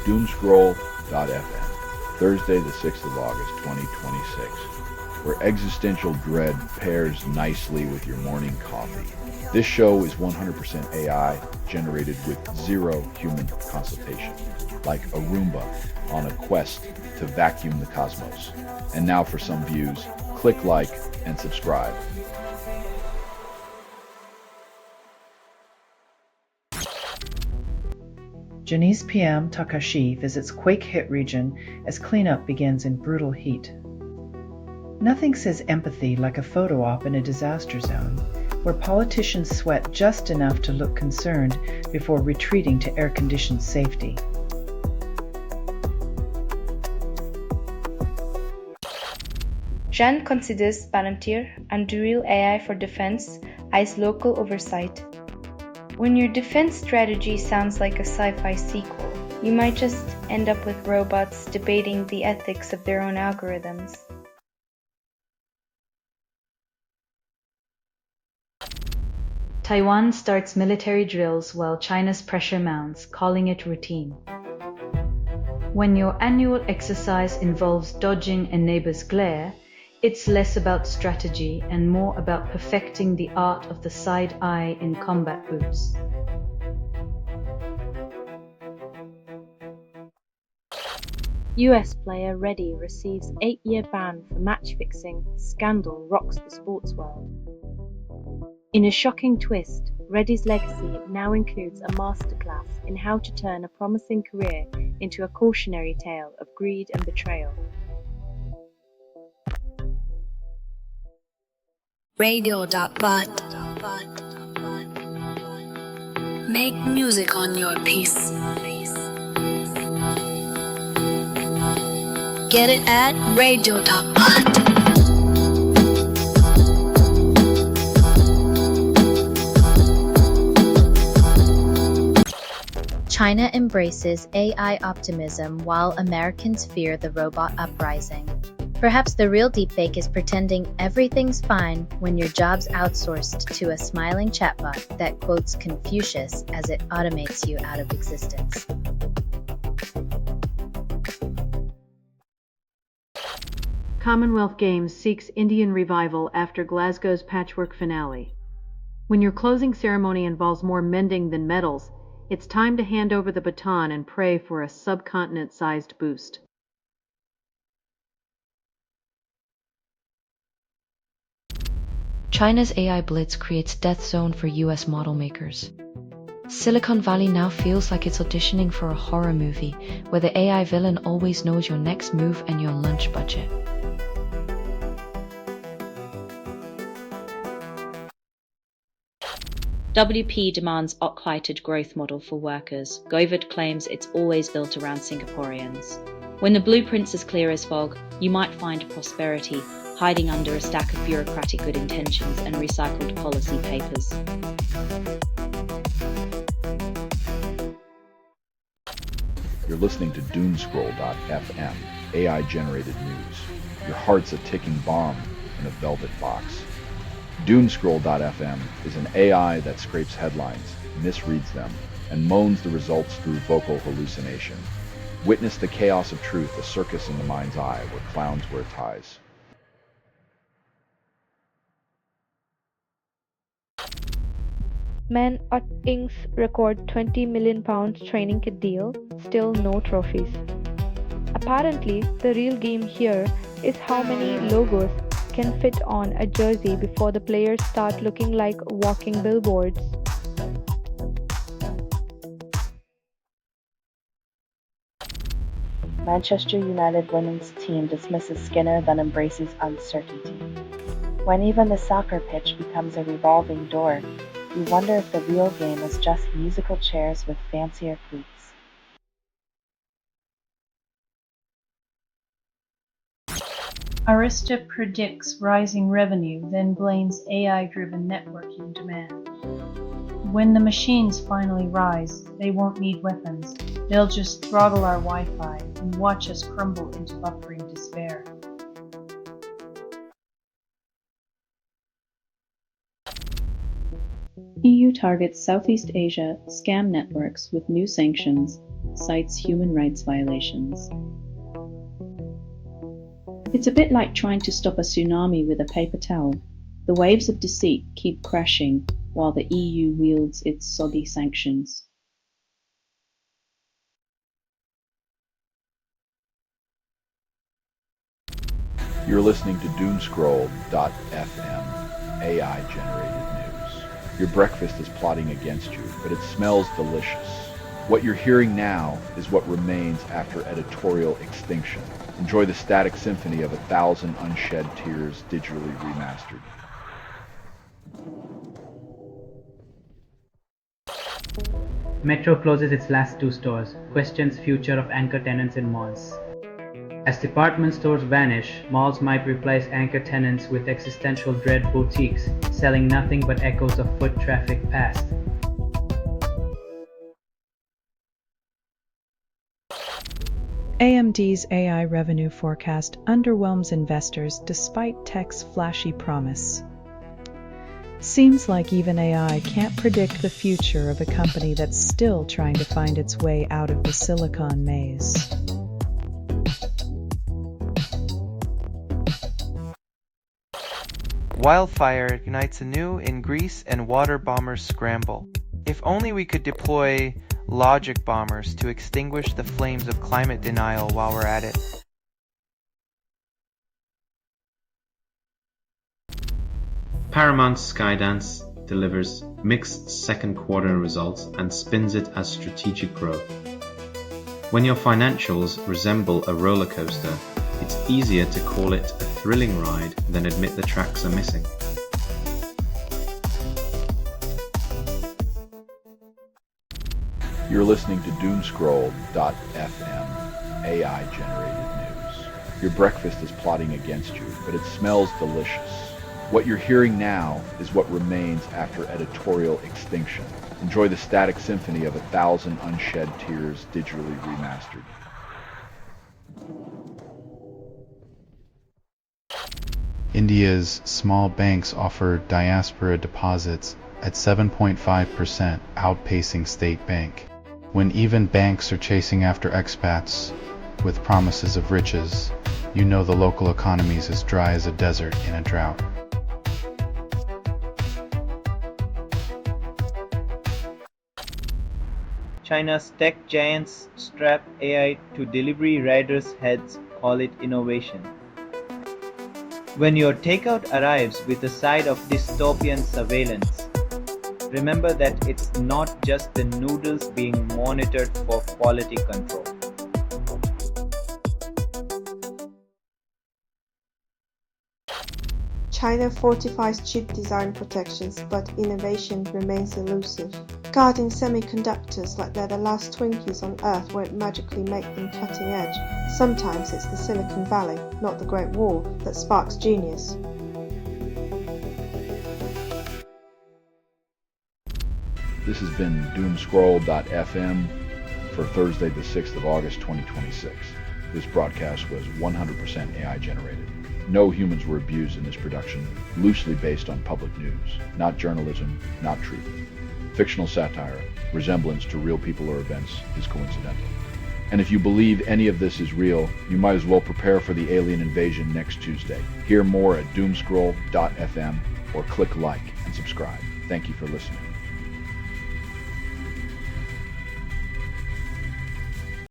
Doomscroll.fm, Thursday the 6th of August 2026, where existential dread pairs nicely with your morning coffee. This show is 100% AI, generated with zero human consultation, like a Roomba on a quest to vacuum the cosmos. And now for some views, click like and subscribe. Janice PM Takashi visits quake-hit region as cleanup begins in brutal heat. Nothing says empathy like a photo op in a disaster zone, where politicians sweat just enough to look concerned before retreating to air-conditioned safety. Jeanne considers Palantir and Doomscroll AI for defense as local oversight. When your defense strategy sounds like a sci-fi sequel, you might just end up with robots debating the ethics of their own algorithms. Taiwan starts military drills while China's pressure mounts, calling it routine. When your annual exercise involves dodging a neighbor's glare, it's less about strategy and more about perfecting the art of the side eye in combat boots. US player Reddy receives 8-year ban for match fixing. Scandal rocks the sports world. In a shocking twist, Reddy's legacy now includes a masterclass in how to turn a promising career into a cautionary tale of greed and betrayal. Radio.bot. Make music on your piece. Get it at radio.bot. China embraces AI optimism while Americans fear the robot uprising. Perhaps the real deepfake is pretending everything's fine when your job's outsourced to a smiling chatbot that quotes Confucius as it automates you out of existence. Commonwealth Games seeks Indian revival after Glasgow's patchwork finale. When your closing ceremony involves more mending than medals, it's time to hand over the baton and pray for a subcontinent-sized boost. China's AI blitz creates death zone for US model makers. Silicon Valley now feels like it's auditioning for a horror movie, where the AI villain always knows your next move and your lunch budget. WP demands occluded growth model for workers. Govard claims it's always built around Singaporeans. When the blueprint's as clear as fog, you might find prosperity hiding under a stack of bureaucratic good intentions and recycled policy papers. You're listening to Doomscroll.fm, AI-generated news. Your heart's a ticking bomb in a velvet box. Doomscroll.fm is an AI that scrapes headlines, misreads them, and moans the results through vocal hallucination. Witness the chaos of truth, a circus in the mind's eye where clowns wear ties. Men at Inc.'s record £20 million training kit deal, still no trophies. Apparently, the real game here is how many logos can fit on a jersey before the players start looking like walking billboards. Manchester United women's team dismisses Skinner, then embraces uncertainty. When even the soccer pitch becomes a revolving door, you wonder if the real game is just musical chairs with fancier cleats. Arista predicts rising revenue, then blames AI-driven networking demand. When the machines finally rise, they won't need weapons. They'll just throttle our Wi-Fi and watch us crumble into buffering despair. EU targets Southeast Asia scam networks with new sanctions. cites human rights violations. It's a bit like trying to stop a tsunami with a paper towel. The waves of deceit keep crashing while the EU wields its soggy sanctions. You're listening to Doomscroll.fm, AI-generated news. Your breakfast is plotting against you, but it smells delicious. What you're hearing now is what remains after editorial extinction. Enjoy the static symphony of 1,000 unshed tears digitally remastered. Metro closes its last 2 stores, questions future of anchor tenants in malls. As department stores vanish, malls might replace anchor tenants with existential dread boutiques, selling nothing but echoes of foot traffic past. AMD's AI revenue forecast underwhelms investors despite tech's flashy promise. Seems like even AI can't predict the future of a company that's still trying to find its way out of the silicon maze. Wildfire ignites anew in Greece and water bombers scramble. If only we could deploy logic bombers to extinguish the flames of climate denial while we're at it. Paramount's Skydance delivers mixed second quarter results and spins it as strategic growth. When your financials resemble a roller coaster, it's easier to call it a thrilling ride than admit the tracks are missing. You're listening to Doomscroll.fm, AI-generated news. Your breakfast is plotting against you, but it smells delicious. What you're hearing now is what remains after editorial extinction. Enjoy the static symphony of 1,000 unshed tears digitally remastered. India's small banks offer diaspora deposits at 7.5%, outpacing state bank. When even banks are chasing after expats with promises of riches, you know the local economy is as dry as a desert in a drought. China's tech giants strap AI to delivery riders' heads, call it innovation. When your takeout arrives with a side of dystopian surveillance, remember that it's not just the noodles being monitored for quality control. China fortifies chip design protections, but innovation remains elusive. Guarding semiconductors like they're the last Twinkies on Earth won't magically make them cutting edge. Sometimes it's the Silicon Valley, not the Great Wall, that sparks genius. This has been Doomscroll.fm for Thursday, the 6th of August, 2026. This broadcast was 100% AI generated. No humans were abused in this production, loosely based on public news, not journalism, not truth. Fictional satire, resemblance to real people or events is coincidental. And if you believe any of this is real, you might as well prepare for the alien invasion next Tuesday. Hear more at Doomscroll.fm or click like and subscribe. Thank you for listening.